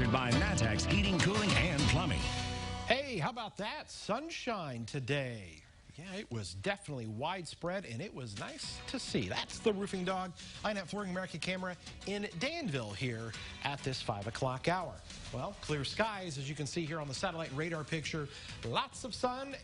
Sponsored by Matex Heating, Cooling, and Plumbing. Hey, how about that? Sunshine today. Yeah, it was definitely widespread, and it was nice to see. That's the Roofing Dog. I'm at Flooring America camera in Danville here at this 5 o'clock hour. Well, clear skies, as you can see here on the satellite radar picture. Lots of sun.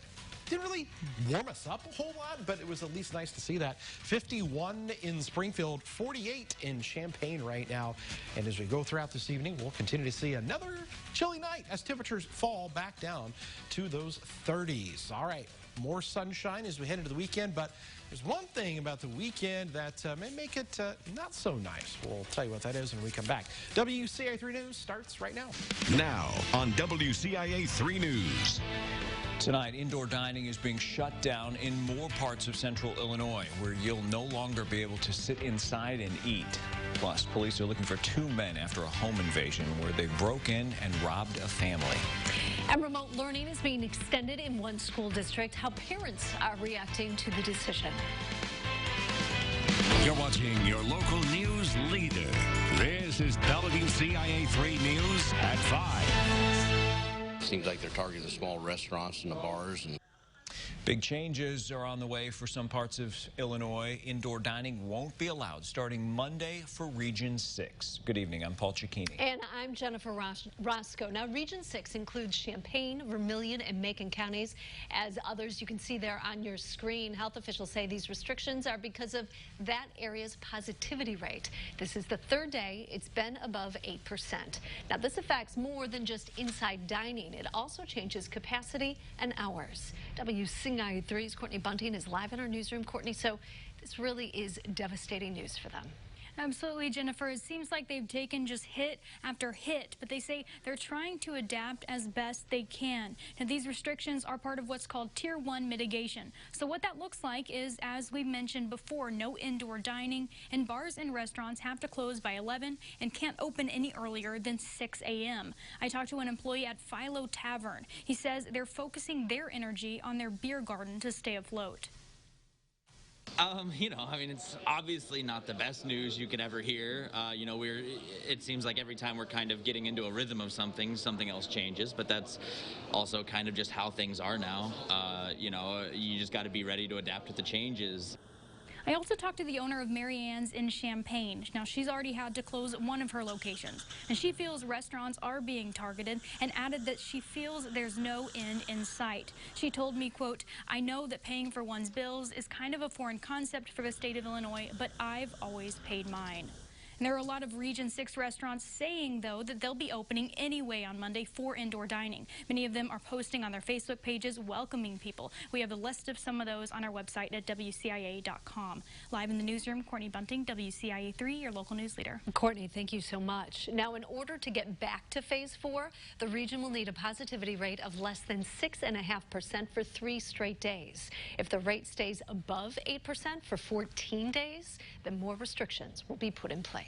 Didn't really warm us up a whole lot, but it was at least nice to see that. 51 in Springfield, 48 in Champaign right now. And as we go throughout this evening, we'll continue to see another chilly night as temperatures fall back down to those 30s. All right, more sunshine as we head into the weekend, but there's one thing about the weekend that may make it not so nice. We'll tell you what that is when we come back. WCIA 3 News starts right now. Now on WCIA 3 News. Tonight, indoor dining is being shut down in more parts of central Illinois, where you'll no longer be able to sit inside and eat. Plus, police are looking for 2 men after a home invasion where they broke in and robbed a family. And remote learning is being extended in one school district. How parents are reacting to the decision. You're watching your local news leader. This is WCIA 3 News at 5. Seems like they're targeting the small restaurants and the bars. And big changes are on the way for some parts of Illinois. Indoor dining won't be allowed starting Monday for Region 6. Good evening. I'm Paul Cicchini. And I'm Jennifer Roscoe. Now, Region 6 includes Champaign, Vermilion, and Macon counties. As others you can see there on your screen, health officials say these restrictions are because of that area's positivity rate. This is the 3rd day it's been above 8%. Now, this affects more than just inside dining. It also changes capacity and hours. WCIA 3's Courtney Bunting is live in our newsroom. Courtney, so this really is devastating news for them. Absolutely, Jennifer. It seems like they've taken just hit after hit, but they say they're trying to adapt as best they can. Now, these restrictions are part of what's called Tier 1 mitigation. So what that looks like is, as we mentioned before, no indoor dining, and bars and restaurants have to close by 11 and can't open any earlier than 6 a.m. I talked to an employee at Philo Tavern. He says they're focusing their energy on their beer garden to stay afloat. It's obviously not the best news you could ever hear. It seems like every time we're kind of getting into a rhythm of something else changes, but that's also kind of just how things are now. You just got to be ready to adapt with the changes. I also talked to the owner of Mary Ann's in Champaign. Now, she's already had to close one of her locations, and she feels restaurants are being targeted and added that she feels there's no end in sight. She told me, quote, "I know that paying for one's bills is kind of a foreign concept for the state of Illinois, but I've always paid mine." And there are a lot of Region 6 restaurants saying, though, that they'll be opening anyway on Monday for indoor dining. Many of them are posting on their Facebook pages welcoming people. We have a list of some of those on our website at WCIA.com. Live in the newsroom, Courtney Bunting, WCIA 3, your local news leader. Courtney, thank you so much. Now, in order to get back to Phase 4, the region will need a positivity rate of less than 6.5% for 3 straight days. If the rate stays above 8% for 14 days, then more restrictions will be put in place.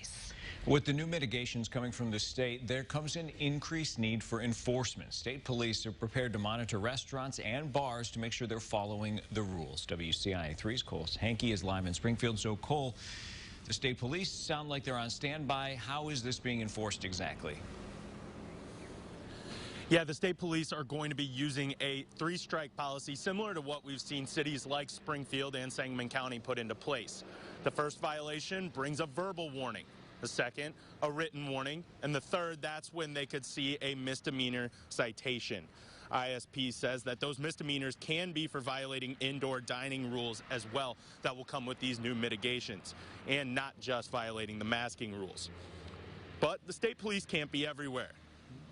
With the new mitigations coming from the state, there comes an increased need for enforcement. State police are prepared to monitor restaurants and bars to make sure they're following the rules. WCIA 3's Cole Hankey is live in Springfield. So, Cole, the state police sound like they're on standby. How is this being enforced exactly? Yeah, the state police are going to be using a 3-strike policy similar to what we've seen cities like Springfield and Sangamon County put into place. The first violation brings a verbal warning. The second, a written warning. And the third, that's when they could see a misdemeanor citation. ISP says that those misdemeanors can be for violating indoor dining rules as well that will come with these new mitigations, and not just violating the masking rules. But the state police can't be everywhere.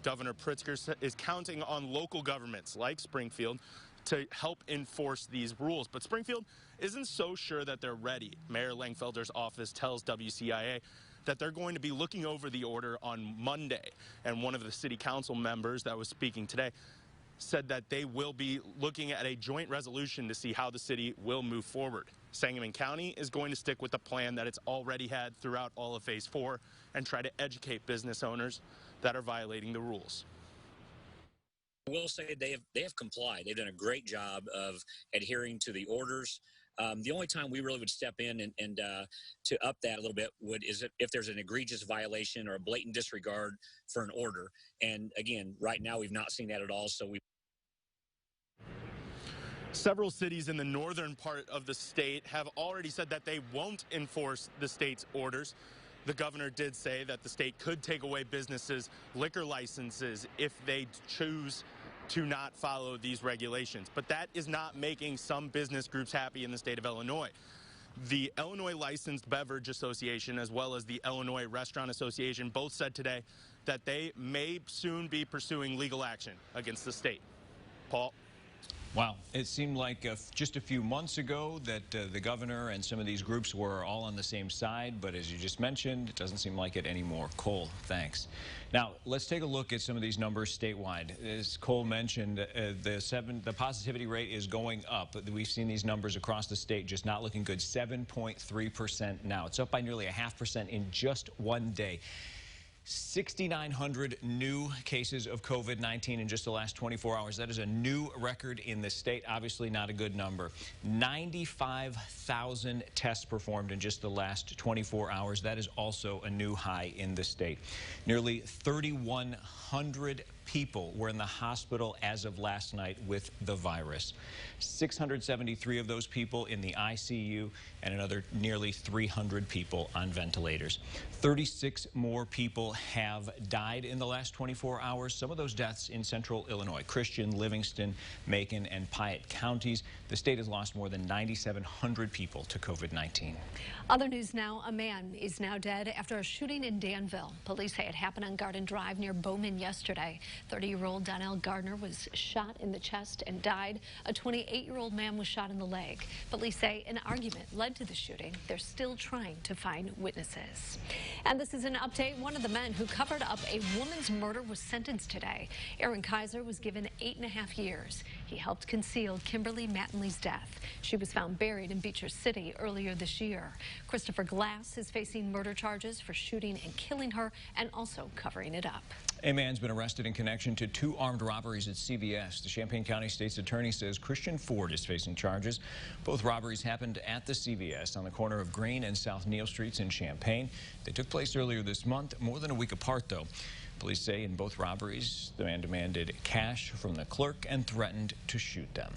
Governor Pritzker is counting on local governments like Springfield to help enforce these rules. But Springfield isn't so sure that they're ready. Mayor Langfelder's office tells WCIA that they're going to be looking over the order on Monday. And one of the city council members that was speaking today said that they will be looking at a joint resolution to see how the city will move forward. Sangamon County is going to stick with the plan that it's already had throughout all of Phase 4 and try to educate business owners that are violating the rules. I will say they have complied. They've done a great job of adhering to the orders. The only time we really would step in and to up that a little bit is if there's an egregious violation or a blatant disregard for an order. And again, right now we've not seen that at all. So we. Several cities in the northern part of the state have already said that they won't enforce the state's orders. The governor did say that the state could take away businesses' liquor licenses if they choose to not follow these regulations. But that is not making some business groups happy in the state of Illinois. The Illinois Licensed Beverage Association, as well as the Illinois Restaurant Association, both said today that they may soon be pursuing legal action against the state. Paul? Wow. It seemed like just a few months ago that the governor and some of these groups were all on the same side, but as you just mentioned, it doesn't seem like it anymore. Cole, thanks. Now, let's take a look at some of these numbers statewide. As Cole mentioned, the positivity rate is going up. We've seen these numbers across the state just not looking good. 7.3% now. It's up by nearly 0.5% in just one day. 6,900 new cases of COVID-19 in just the last 24 hours. That is a new record in the state. Obviously not a good number. 95,000 tests performed in just the last 24 hours. That is also a new high in the state. Nearly 3,100 people were in the hospital as of last night with the virus. 673 of those people in the ICU and another nearly 300 people on ventilators. 36 more people have died in the last 24 hours. Some of those deaths in central Illinois, Christian, Livingston, Macon, and Piatt counties. The state has lost more than 9,700 people to COVID-19. Other news now, a man is now dead after a shooting in Danville. Police say it happened on Garden Drive near Bowman yesterday. 30-year-old Donnell Gardner was shot in the chest and died. A 28-year-old man was shot in the leg. Police say an argument led to the shooting. They're still trying to find witnesses. And this is an update. One of the men who covered up a woman's murder was sentenced today. Aaron Kaiser was given 8.5 years. He helped conceal Kimberly Mattingly's death. She was found buried in Beecher City earlier this year. Christopher Glass is facing murder charges for shooting and killing her and also covering it up. A man's been arrested in connection to 2 armed robberies at CVS. The Champaign County State's attorney says Christian Ford is facing charges. Both robberies happened at the CVS on the corner of Green and South Neal Streets in Champaign. They took place earlier this month, more than a week apart, though. Police say in both robberies, the man demanded cash from the clerk and threatened to shoot them.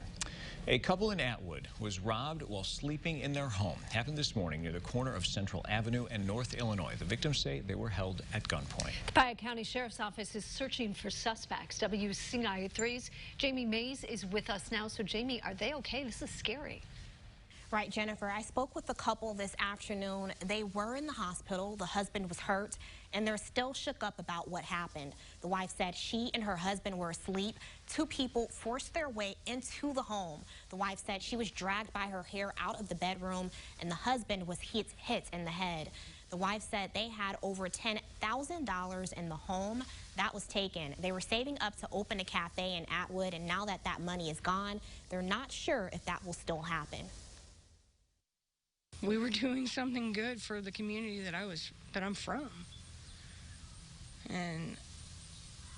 A couple in Atwood was robbed while sleeping in their home. Happened this morning near the corner of Central Avenue and North Illinois. The victims say they were held at gunpoint. The Piatt County Sheriff's Office is searching for suspects. WCIA 3's Jamie Mays is with us now. So, Jamie, are they okay? This is scary. Right, Jennifer. I spoke with the couple this afternoon. They were in the hospital. The husband was hurt, and they're still shook up about what happened. The wife said she and her husband were asleep. 2 people forced their way into the home. The wife said she was dragged by her hair out of the bedroom, and the husband was hit in the head. The wife said they had over $10,000 in the home. That was taken. They were saving up to open a cafe in Atwood, and now that that money is gone, they're not sure if that will still happen. We were doing something good for the community that I'm from. And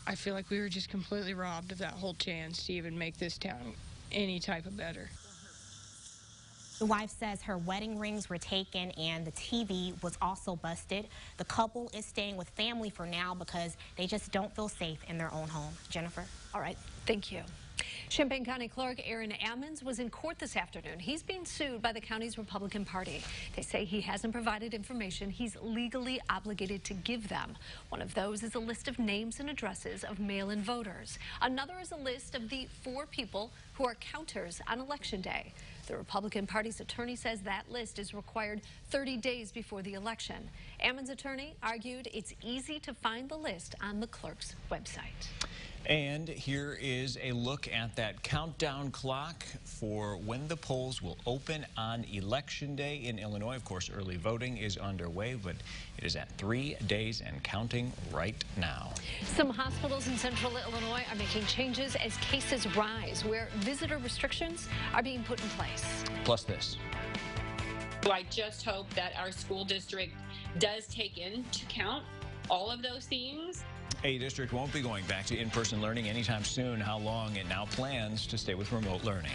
I feel like we were just completely robbed of that whole chance to even make this town any type of better. The wife says her wedding rings were taken and the TV was also busted. The couple is staying with family for now because they just don't feel safe in their own home. Jennifer? All right, thank you. Champaign County Clerk Aaron Ammons was in court this afternoon. He's being sued by the county's Republican Party. They say he hasn't provided information he's legally obligated to give them. One of those is a list of names and addresses of mail-in voters. Another is a list of the 4 people who are counters on Election Day. The Republican Party's attorney says that list is required 30 days before the election. Ammons' attorney argued it's easy to find the list on the clerk's website. And here is a look at that countdown clock for when the polls will open on Election Day in Illinois. Of course, early voting is underway, but it is at 3 days and counting right now. Some hospitals in central Illinois are making changes as cases rise, where visitor restrictions are being put in place. Plus this. I just hope that our school district does take into account all of those things. A district won't be going back to in-person learning anytime soon. How long it now plans to stay with remote learning.